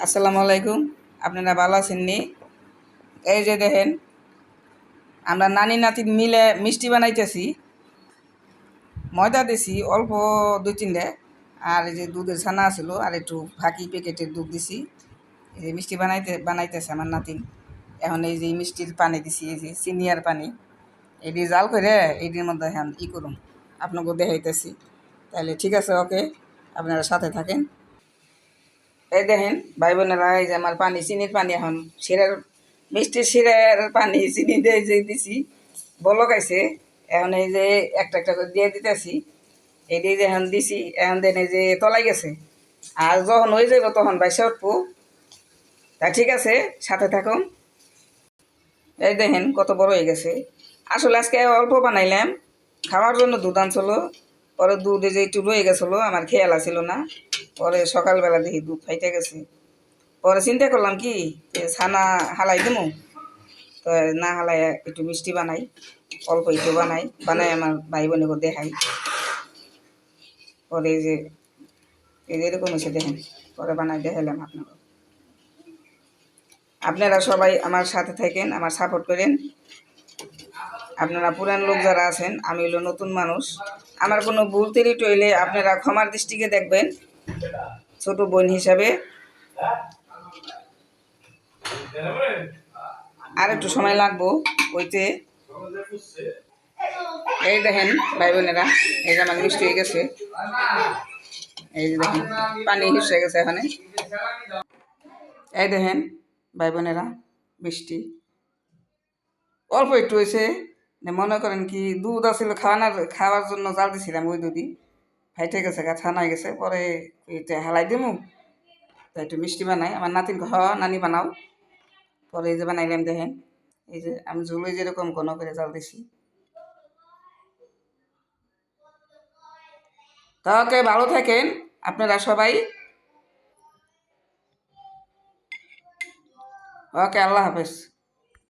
আসসালামু আলাইকুম। আপনারা ভালো আছেন নি? এই যে দেখেন, আমরা নানি নাতিন মিলে মিষ্টি বানাইতেছি। ময়দা দিছি অল্প 2-3টা, আর এই যে দুধের ছানা আছিল আর একটু ফাঁকি প্যাকেটের দুধ দিছি। এই যে মিষ্টি বানাইতেছে আমার নাতিন। এখন এই যে মিষ্টির পানি দিছি, এই যে সিনিয়ার পানি, এটি জাল করে এটির মধ্যে এখন করুন, আপনাকে দেখাইতেছি। তাহলে ঠিক আছে, ওকে, আপনারা সাথে থাকেন। এই দেখেন ভাই বোনেরা, এই যে আমার পানি, চিনির পানি, এখন শিরার মিষ্টির শিরার পানি চিনি দিয়ে যে দিছি, বলক আইছে। এখন এই যে একটা একটা করে দিয়ে দিতেছি। এই দিয়ে যে এখন দিছি, এখন দেন এই যে তলাই গেছে। আর যখন হয়ে যাবে তখন বাইসে উঠবো। তা ঠিক আছে, সাথে থাকুন। এই দেখেন কত বড় হয়ে গেছে। আসলে আজকে অল্প বানাইলাম, খাওয়ার জন্য দুধ আনছিল। পরে দুধে যে একটু রয়ে গেছিলো, আমার খেয়াল আছিল না। পরে সকালবেলা দেখি দুধ ফাইটে গেছে। পরে চিন্তা করলাম কি, যে ছানা হালাই দেবো, তো না হালাই একটু মিষ্টি বানাই, অল্প একটু বানাই আমার ভাই বোনকে দেখাই। পরে এই যে এরকম হয়েছে দেখেন, পরে বানাই দেখাইলাম আপনাকে। আপনারা সবাই আমার সাথে থাকেন, আমার সাপোর্ট করেন। আপনারা পুরান লোক যারা আছেন, আমি হলো নতুন মানুষ। আমার কোনো ভুল ত্রুটি হইলে আপনারা ক্ষমার দৃষ্টিকে দেখবেন, ছোট বোন হিসাবে। আর একটু সময় লাগবো হইতে। এই দেখেন ভাই বোনেরা, এই যে আমার মিষ্টি হয়ে গেছে। এই যে দেখেন পানি হিস হয়ে গেছে এখানে। এই দেখেন ভাই বোনেরা, মিষ্টি অল্প একটু হয়েছে। মনে করেন কি, দুধ আছিল খাওয়ার জন্য জাল দিছিলাম, ওই দুধই ফাইটে গেছে, ছানাই গেছে। পরে এটা হালাই দিমু, তাই একটু মিষ্টি বানাই। আমার নাতিন নানি বানাও। পরে এই যে বানাইলাম দেখেন, এই যে আমি ঝুলোই যেরকম ঘন করে জাল দিছি। তা ওকে, ভালো থাকেন আপনারা সবাই। ওকে, আল্লাহ হাফেজ।